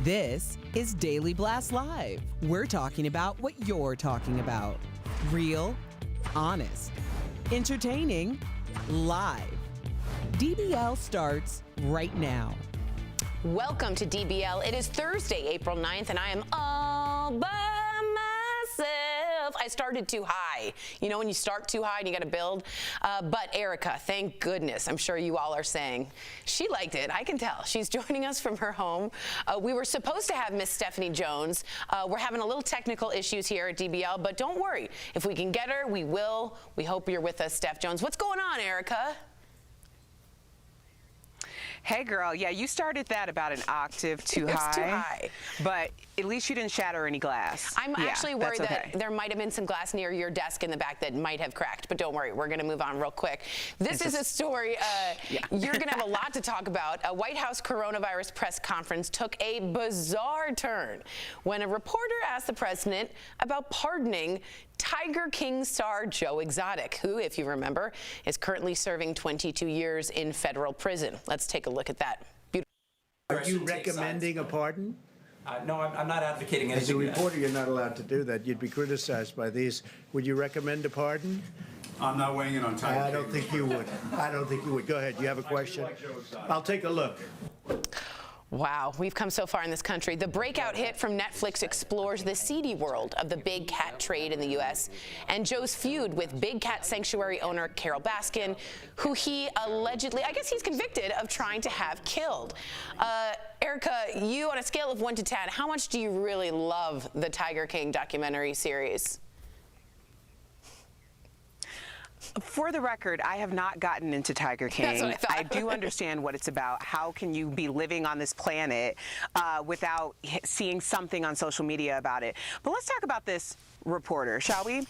This is Daily Blast Live. We're talking about what you're talking about. Real, honest, entertaining, live. DBL starts right now. Welcome to DBL. It is Thursday, April 9th, and I am all by myself. I started too high. You know when you start too high and you got to build? But Erica, thank goodness, I'm sure you all are saying, she liked it. I can tell. She's joining us from her home. We were supposed to have Miss Stephanie Jones. We're having a little technical issues here at DBL, but don't worry. If we can get her, we will. We hope you're with us, Steph Jones. What's going on, Erica? Hey, girl. Yeah, you started that about an octave too high. It's too high. But at least you didn't shatter any glass. I'm actually worried that there might have been some glass near your desk in the back that might have cracked. But don't worry, we're going to move on real quick. This is a story you're going to have a lot to talk about. A White House coronavirus press conference took a bizarre turn when a reporter asked the president about pardoning Tiger King star Joe Exotic, who, if you remember, is currently serving 22 years in federal prison. Let's take a look at that. Are you recommending a pardon? No, I'm not advocating anything. As a reporter, you're not allowed to do that. You'd be criticized by these. Would you recommend a pardon? I'm not weighing in on Tiger King. I don't think you would. I don't think you would. Go ahead. You have a question? I'll take a look. Wow, we've come so far in this country. The breakout hit from Netflix explores the seedy world of the big cat trade in the U.S. and Joe's feud with big cat sanctuary owner Carol Baskin, who he allegedly, I guess he's convicted of trying to have killed. Erica, you, on a scale of 1 to 10, how much do you really love the Tiger King documentary series? For the record, I have not gotten into Tiger King. That's what I thought. I do understand what it's about. How can you be living on this planet without seeing something on social media about it? But let's talk about this reporter, shall we?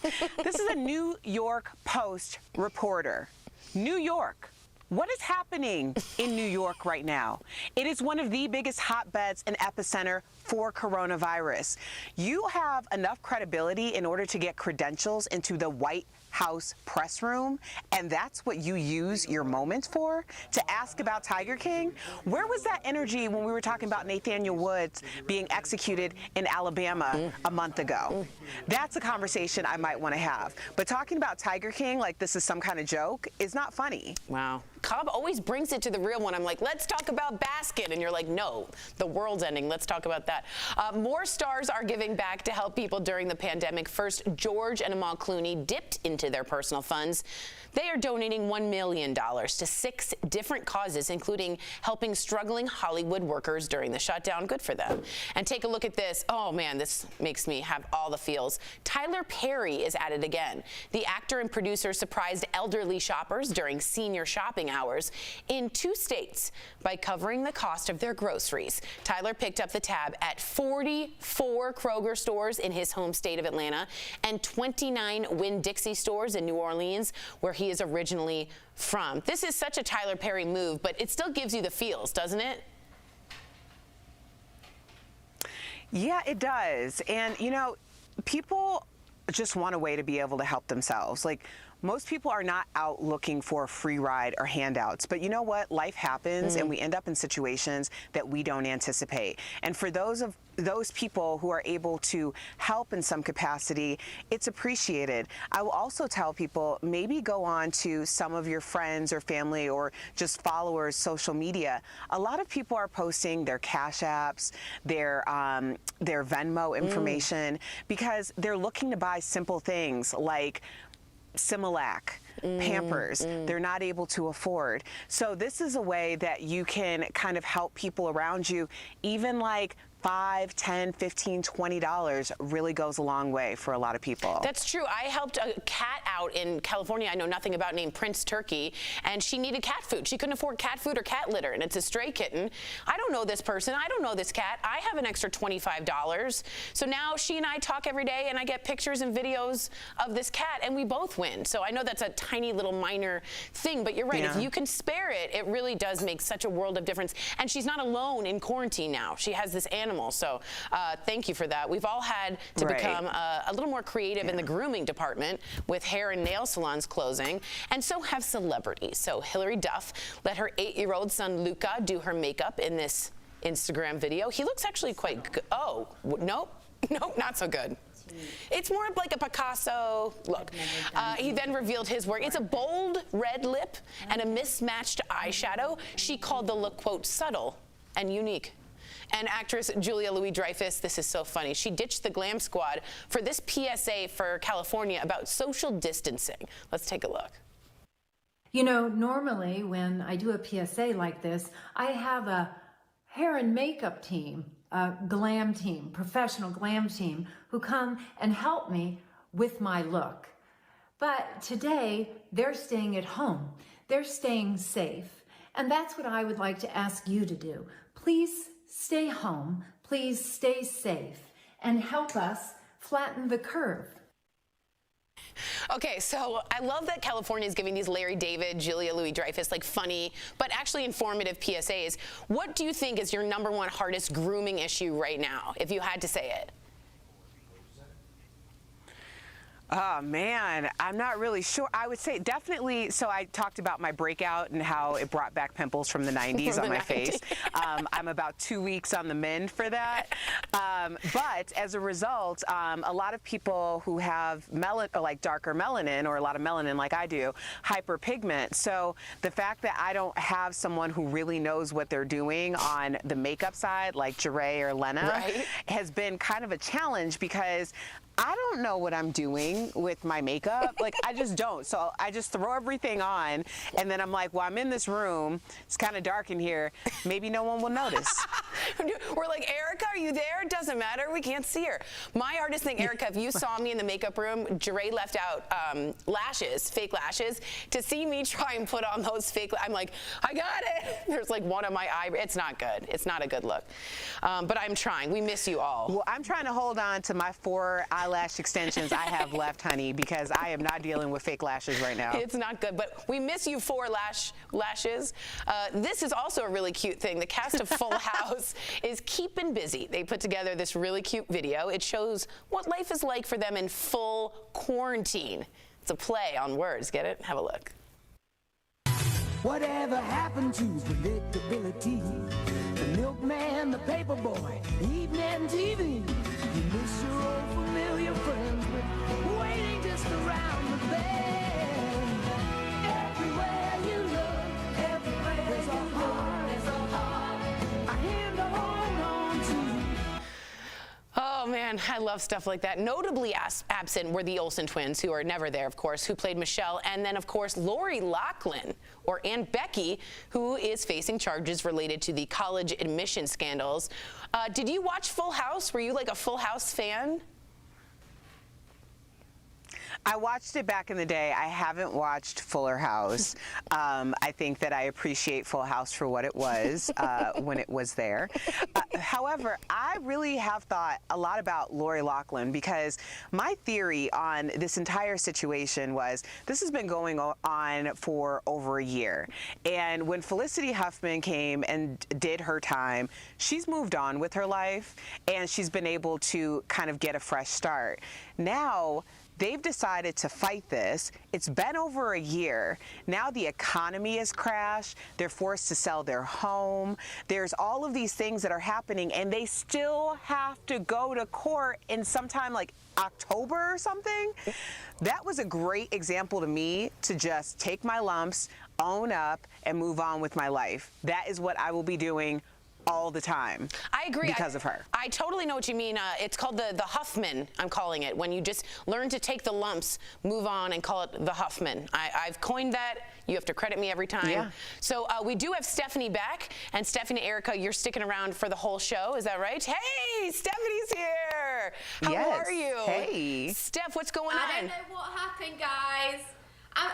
This is a New York Post reporter. New York. What is happening in New York right now? It is one of the biggest hotbeds and epicenter for coronavirus. You have enough credibility in order to get credentials into the White House press room, and that's what you use your moments for, to ask about Tiger King? Where was that energy when we were talking about Nathaniel Woods being executed in Alabama a month ago? That's a conversation I might want to have. But talking about Tiger King like this is some kind of joke is not funny. Wow. Cobb always brings it to the real one. I'm like, let's talk about Baskin. And you're like, no, the world's ending. Let's talk about that. More stars are giving back to help people during the pandemic. First, George and Amal Clooney dipped into their personal funds. They are donating $1 million to 6 different causes, including helping struggling Hollywood workers during the shutdown. Good for them. And take a look at this. Oh, man, this makes me have all the feels. Tyler Perry is at it again. The actor and producer surprised elderly shoppers during senior shopping hours in 2 states by covering the cost of their groceries. Tyler picked up the tab at 44 Kroger stores in his home state of Atlanta and 29 Winn-Dixie stores in New Orleans, where he is originally from. This is such a Tyler Perry move, but it still gives you the feels, doesn't it? Yeah, it does. And, you know, people just want a way to be able to help themselves. Like, most people are not out looking for a free ride or handouts, but you know what? Life happens and we end up in situations that we don't anticipate. And for those people who are able to help in some capacity, it's appreciated. I will also tell people, maybe go on to some of your friends or family or just followers' social media. A lot of people are posting their Cash Apps, their Venmo information, because they're looking to buy simple things like Similac, Pampers, they're not able to afford. So this is a way that you can kind of help people around you, even like $5, $10, $15, $20 really goes a long way for a lot of people. That's true. I helped a cat out in California I know nothing about, named Prince Turkey, and she needed cat food. She couldn't afford cat food or cat litter, and it's a stray kitten. I don't know this person. I don't know this cat. I have an extra $25. So now she and I talk every day, and I get pictures and videos of this cat, and we both win. So I know that's a tiny little minor thing, but you're right. Yeah. If you can spare it, it really does make such a world of difference. And she's not alone in quarantine now. She has this animal. So thank you for that. We've all had to become a little more creative in the grooming department with hair and nail salons closing, and so have celebrities. So Hilary Duff let her 8-year-old son Luca do her makeup in this Instagram video. He looks actually quite good. Oh, nope, nope, not so good. It's more like a Picasso look. He then revealed his work. It's a bold red lip and a mismatched eyeshadow. She called the look, quote, subtle and unique. And actress Julia Louis-Dreyfus, this is so funny, she ditched the glam squad for this PSA for California about social distancing. Let's take a look. You know, normally when I do a PSA like this, I have a hair and makeup team, a glam team, professional glam team, who come and help me with my look. But today, they're staying at home. They're staying safe. And that's what I would like to ask you to do. Please stay home, please stay safe, and help us flatten the curve. Okay, so I love that California is giving these Larry David, Julia Louis-Dreyfus, like funny, but actually informative PSAs. What do you think is your #1 hardest grooming issue right now, if you had to say it? Oh, man, I'm not really sure. I would say definitely, so I talked about my breakout and how it brought back pimples from the 90s on my face. I'm about 2 weeks on the mend for that. But as a result, a lot of people who have darker melanin, or a lot of melanin like I do, hyperpigment. So the fact that I don't have someone who really knows what they're doing on the makeup side, like Jeray or Lena, has been kind of a challenge, because I don't know what I'm doing with my makeup. Like, I just don't. So I just throw everything on, and then I'm like, well, I'm in this room. It's kind of dark in here. Maybe no one will notice. We're like, Erica, are you there? It doesn't matter. We can't see her. My hardest thing, Erica, if you saw me in the makeup room, Jeray left out lashes, fake lashes. To see me try and put on those fake, I'm like, I got it. There's like one on my eye. It's not good. It's not a good look. But I'm trying. We miss you all. Well, I'm trying to hold on to my 4 eyelash extensions I have left, honey, because I am not dealing with fake lashes right now. It's not good, but we miss you 4 lashes. This is also a really cute thing. The cast of Full House is keeping busy. They put together this really cute video. It shows what life is like for them in full quarantine. It's a play on words. Get it? Have a look. Whatever happened to predictability? The milkman, the paper boy, evening TV. You miss your old familiar friends, but waiting just around the bend. Everywhere you look, everywhere there's a heart, a hand to hold on to. Oh, man, I love stuff like that. Notably absent were the Olsen twins, who are never there, of course, who played Michelle, and then, of course, Lori Loughlin, or Aunt Becky, who is facing charges related to the college admission scandals. Did you watch Full House? Were you like a Full House fan? I watched it back in the day. I haven't watched Fuller House. I think that I appreciate Full House for what it was when it was there. However, I really have thought a lot about Lori Loughlin, because my theory on this entire situation was this has been going on for over a year. And when Felicity Huffman came and did her time, she's moved on with her life, and she's been able to kind of get a fresh start. Now, they've decided to fight this. It's been over a year. Now the economy has crashed. They're forced to sell their home. There's all of these things that are happening, and they still have to go to court in sometime like October or something. That was a great example to me to just take my lumps, own up, and move on with my life. That is what I will be doing all the time. I agree. Because of her. I totally know what you mean. It's called the Huffman, I'm calling it, when you just learn to take the lumps, move on, and call it the Huffman. I've coined that. You have to credit me every time. Yeah. So we do have Stephanie back, and Stephanie, Erica, you're sticking around for the whole show. Is that right? Hey, Stephanie's here. How are you? Hey. Steph, what's going on? I don't know what happened, guys. I'm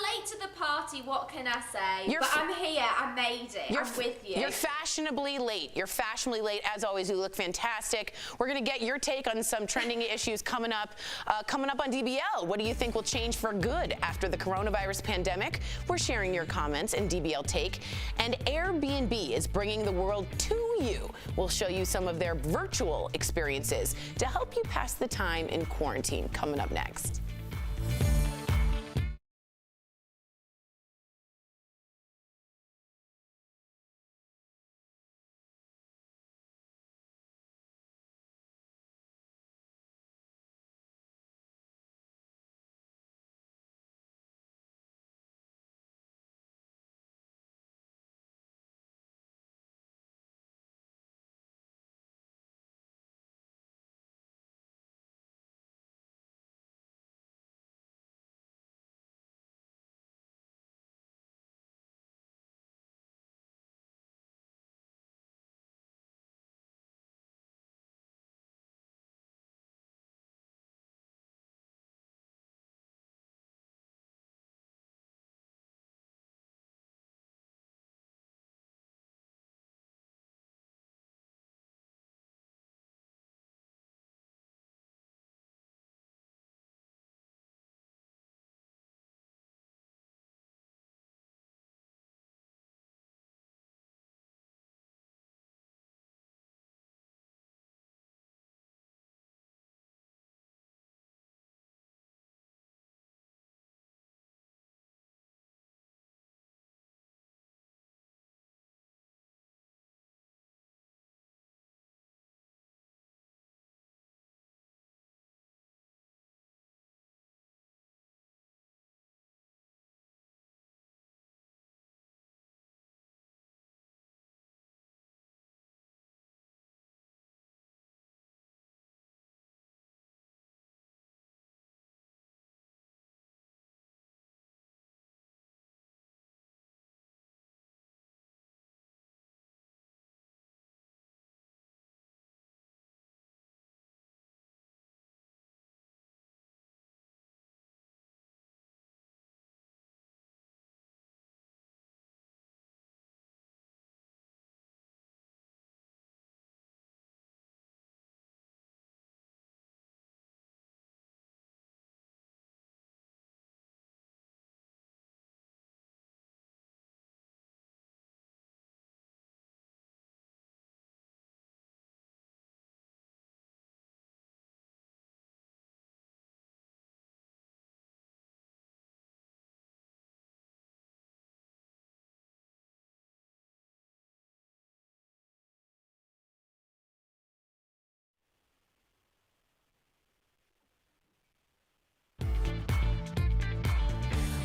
late to the party. What can I say? But I'm here. I made it. I'm with you. You're fashionably late. You're fashionably late. As always, you look fantastic. We're going to get your take on some trending issues coming up on DBL. What do you think will change for good after the coronavirus pandemic? We're sharing your comments in DBL Take. And Airbnb is bringing the world to you. We'll show you some of their virtual experiences to help you pass the time in quarantine. Coming up next.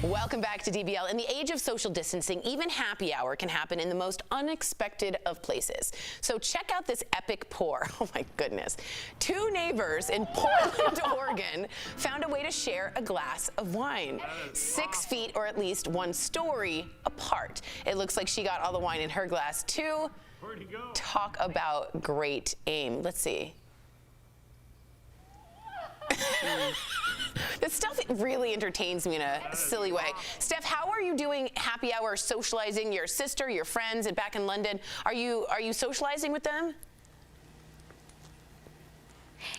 Welcome back to DBL. In the age of social distancing, even happy hour can happen in the most unexpected of places. So check out this epic pour. Oh my goodness. Two neighbors in Portland, Oregon found a way to share a glass of wine. 6 feet or at least 1 story apart. It looks like she got all the wine in her glass too. Where'd he go? Talk about great aim. Let's see. This stuff really entertains me in a silly way. Steph, how are you doing happy hour socializing? Your sister, your friends, and back in London, are you socializing with them?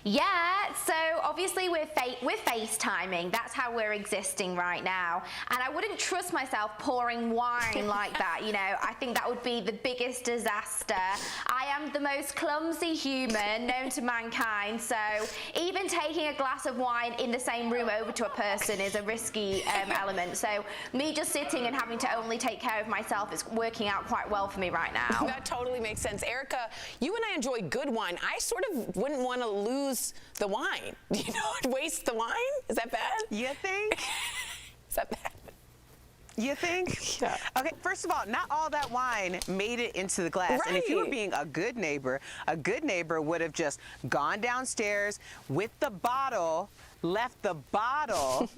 Yeah, so obviously we're FaceTiming. That's how we're existing right now. And I wouldn't trust myself pouring wine like that, you know. I think that would be the biggest disaster. I am the most clumsy human known to mankind, so even taking a glass of wine in the same room over to a person is a risky element. So me just sitting and having to only take care of myself is working out quite well for me right now. That totally makes sense. Erica, you and I enjoy good wine. I sort of wouldn't want to lose the wine. You know, waste the wine? Is that bad? You think? Is that bad? You think? Yeah. Okay, first of all, not all that wine made it into the glass. Right. And if you were being a good neighbor would have just gone downstairs with the bottle, left the bottle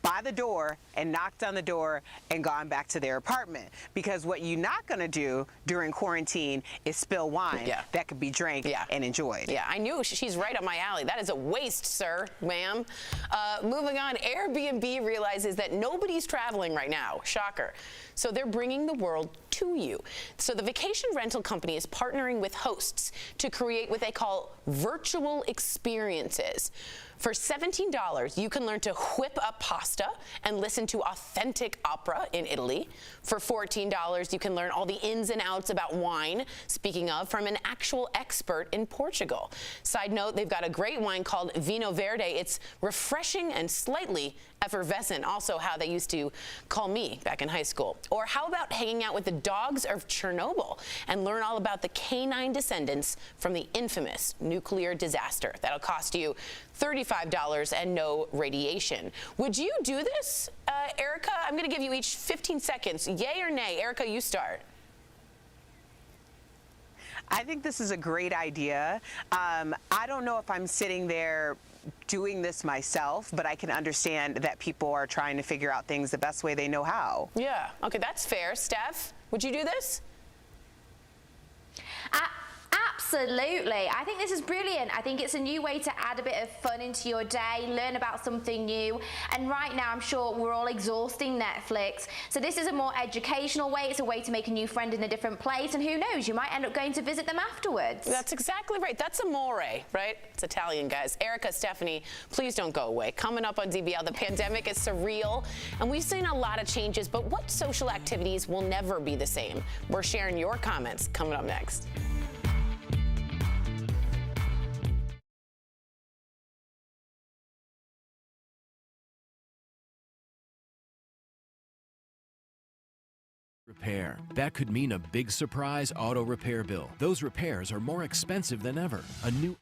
by the door and knocked on the door and gone back to their apartment. Because what you're not going to do during quarantine is spill wine that could be drank and enjoyed. Yeah, I knew she's right up my alley. That is a waste, sir, ma'am. Moving on, Airbnb realizes that nobody's traveling right now. Shocker. So they're bringing the world to you. So the vacation rental company is partnering with hosts to create what they call virtual experiences. For $17, you can learn to whip up pasta and listen to authentic opera in Italy. For $14, you can learn all the ins and outs about wine, speaking of, from an actual expert in Portugal. Side note, they've got a great wine called Vinho Verde. It's refreshing and slightly effervescent, also how they used to call me back in high school. Or how about hanging out with the dogs of Chernobyl and learn all about the canine descendants from the infamous nuclear disaster? That'll cost you $35 and no radiation. Would you do this, Erica? I'm going to give you each 15 seconds. Yay or nay? Erica, you start. I think this is a great idea. I don't know if I'm sitting there doing this myself, but I can understand that people are trying to figure out things the best way they know how. Yeah, okay, that's fair. Steph, would you do this? Absolutely. I think this is brilliant. I think it's a new way to add a bit of fun into your day, learn about something new. And right now, I'm sure we're all exhausting Netflix. So this is a more educational way. It's a way to make a new friend in a different place. And who knows, you might end up going to visit them afterwards. That's exactly right. That's amore, right? It's Italian, guys. Erica, Stephanie, please don't go away. Coming up on DBL, the pandemic is surreal. And we've seen a lot of changes, but what social activities will never be the same? We're sharing your comments coming up next. Repair. That could mean a big surprise auto repair bill. Those repairs are more expensive than ever. A new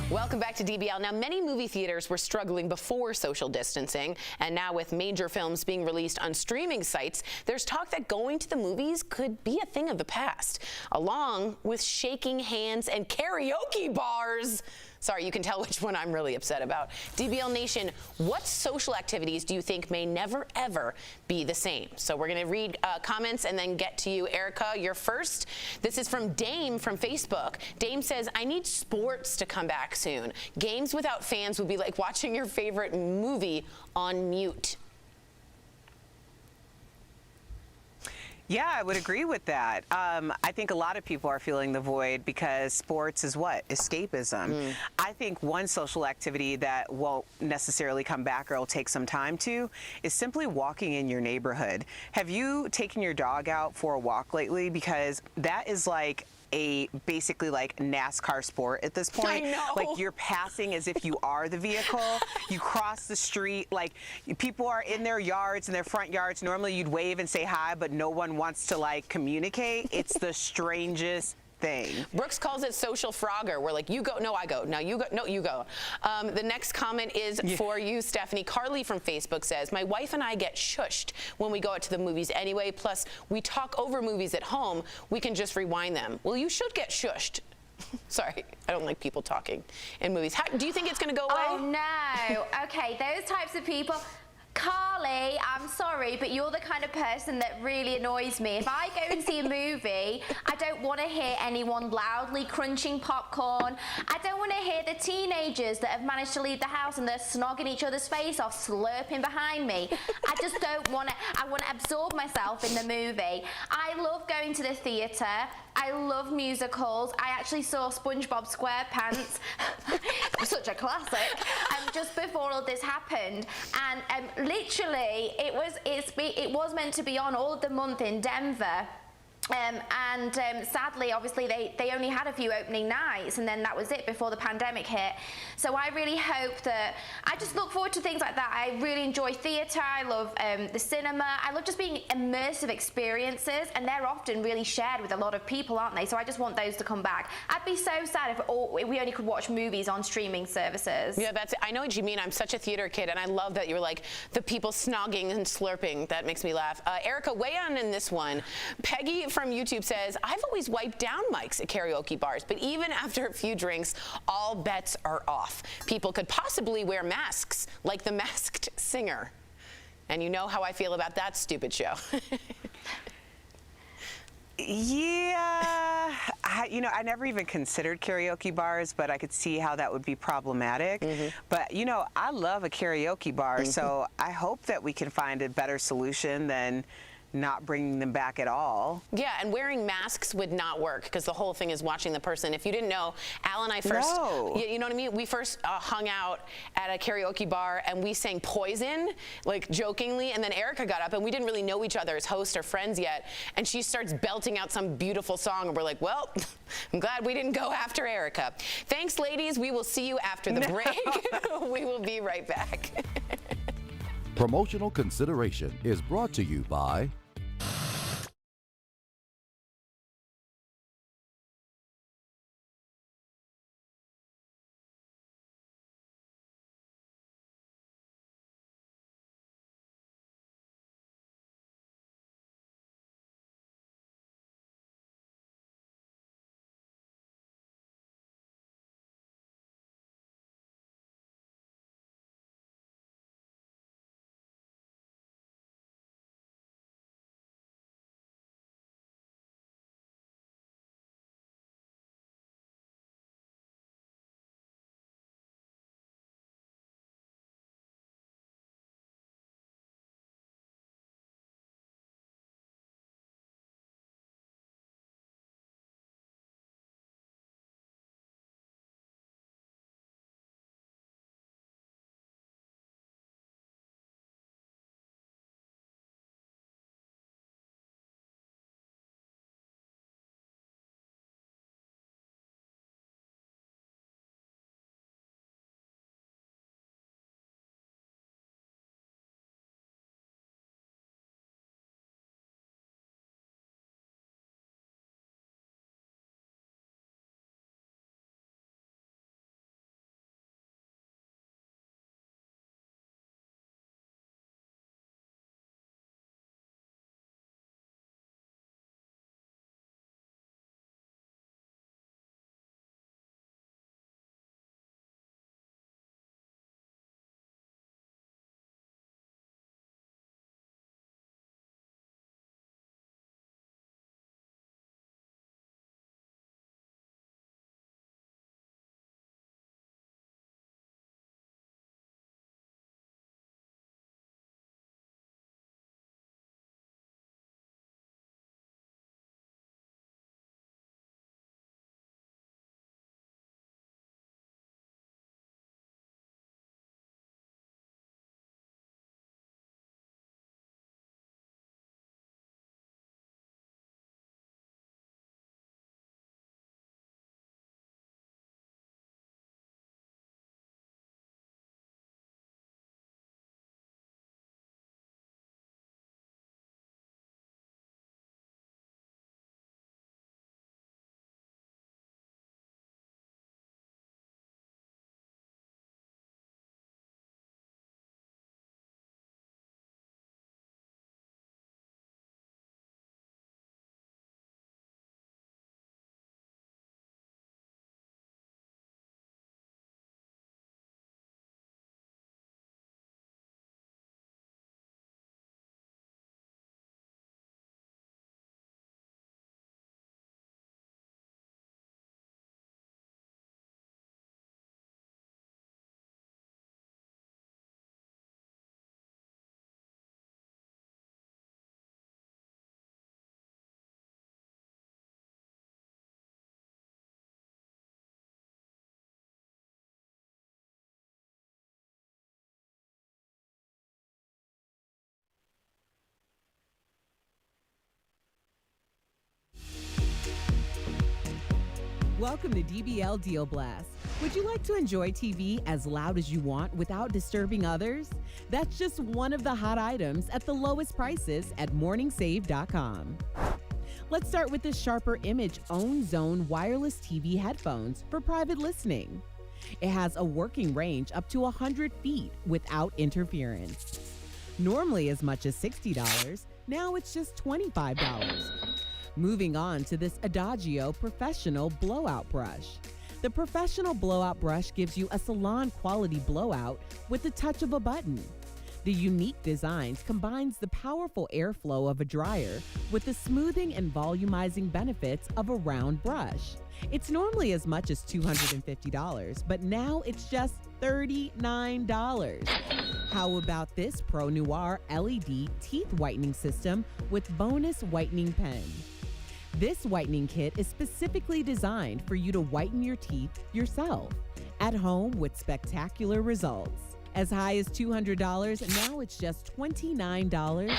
Welcome back to DBL. Now, many movie theaters were struggling before social distancing, and now with major films being released on streaming sites, there's talk that going to the movies could be a thing of the past, along with shaking hands and karaoke bars. Sorry, you can tell which one I'm really upset about. DBL Nation, what social activities do you think may never, ever be the same? So we're going to read comments and then get to you. Erica, you're first. This is from Dame from Facebook. Dame says, I need sports to come back soon. Games without fans would be like watching your favorite movie on mute. Yeah, I would agree with that. I think a lot of people are feeling the void because sports is what? Escapism. I think one social activity that won't necessarily come back or will take some time to is simply walking in your neighborhood. Have you taken your dog out for a walk lately? Because that is like basically like NASCAR sport at this point. I know. Like you're passing as if you are the vehicle. You cross the street, like people are in their yards, in their front yards. Normally you'd wave and say hi, but no one wants to like communicate. It's the strangest thing. Brooks calls it social Frogger. We're like, you go, no, I go. No, you go, no, you go. The next comment is for you, Stephanie. Carly from Facebook says, my wife and I get shushed when we go out to the movies anyway. Plus, we talk over movies at home. We can just rewind them. Well, you should get shushed. Sorry, I don't like people talking in movies. Do you think it's going to go away? Oh, no. Okay, those types of people. Carly, I'm sorry, but you're the kind of person that really annoys me. If I go and see a movie, I don't want to hear anyone loudly crunching popcorn. I don't want to hear the teenagers that have managed to leave the house and they're snogging each other's face off, slurping behind me. I just don't want to. I want to absorb myself in the movie. I love going to the theatre. I love musicals. I actually saw SpongeBob SquarePants, such a classic, just before all this happened. And literally, it was meant to be on all of the month in Denver. Sadly, obviously, they only had a few opening nights, and then that was it before the pandemic hit. So I really hope that, I just look forward to things like that. I really enjoy theatre, I love the cinema, I love just being immersive experiences, and they're often really shared with a lot of people, aren't they? So I just want those to come back. I'd be so sad if we only could watch movies on streaming services. Yeah, I know what you mean. I'm such a theater kid, and I love that you're like, the people snogging and slurping. That makes me laugh. Erica, weigh in this one. Peggy from YouTube says, I've always wiped down mics at karaoke bars, but even after a few drinks, all bets are off. People could possibly wear masks like The Masked Singer. And you know how I feel about that stupid show. Yeah, I never even considered karaoke bars, but I could see how that would be problematic. But, I love a karaoke bar, so I hope that we can find a better solution than not bringing them back at all. Yeah, and wearing masks would not work because the whole thing is watching the person. If you didn't know, Al and I first, you know what I mean? We first hung out at a karaoke bar and we sang Poison, like jokingly, and then Erica got up and we didn't really know each other as hosts or friends yet, and she starts belting out some beautiful song and we're like, well, I'm glad we didn't go after Erica. Thanks, ladies. We will see you after the break. We will be right back. Promotional consideration is brought to you by Welcome to DBL Deal Blast. Would you like to enjoy TV as loud as you want without disturbing others? That's just one of the hot items at the lowest prices at morningsave.com. Let's start with the Sharper Image Own Zone wireless TV headphones for private listening. It has a working range up to 100 feet without interference. Normally as much as $60, now it's just $25. Moving on to this Adagio Professional Blowout Brush. The Professional Blowout Brush gives you a salon-quality blowout with the touch of a button. The unique designs combines the powerful airflow of a dryer with the smoothing and volumizing benefits of a round brush. It's normally as much as $250, but now it's just $39. How about this Pro Noir LED teeth whitening system with bonus whitening pen? This whitening kit is specifically designed for you to whiten your teeth yourself at home with spectacular results. As high as $200, now it's just $29.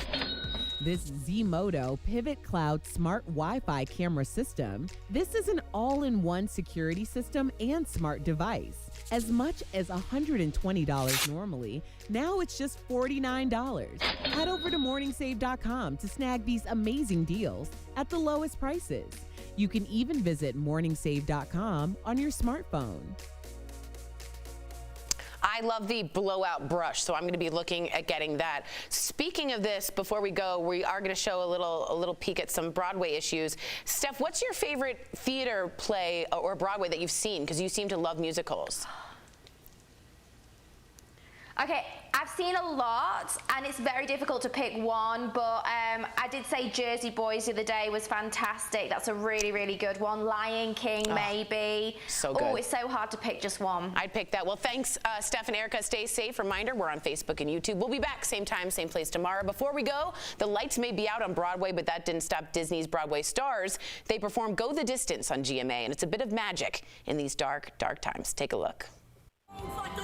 This Z-Moto Pivot Cloud Smart Wi-Fi camera system. This is an all-in-one security system and smart device. As much as $120 normally, now it's just $49. Head over to morningsave.com to snag these amazing deals at the lowest prices. You can even visit morningsave.com on your smartphone. I love the blowout brush, so I'm going to be looking at getting that. Speaking of this, before we go, we are going to show a little peek at some Broadway issues. Steph, what's your favorite theater play or Broadway that you've seen? Because you seem to love musicals. Okay, I've seen a lot, and it's very difficult to pick one, but I did say Jersey Boys the other day was fantastic. That's a really, really good one. Lion King, maybe. So good. Oh, it's so hard to pick just one. I'd pick that. Well, thanks, Steph and Erica. Stay safe. Reminder, we're on Facebook and YouTube. We'll be back same time, same place tomorrow. Before we go, the lights may be out on Broadway, but that didn't stop Disney's Broadway stars. They perform Go the Distance on GMA, and it's a bit of magic in these dark, dark times. Take a look. Like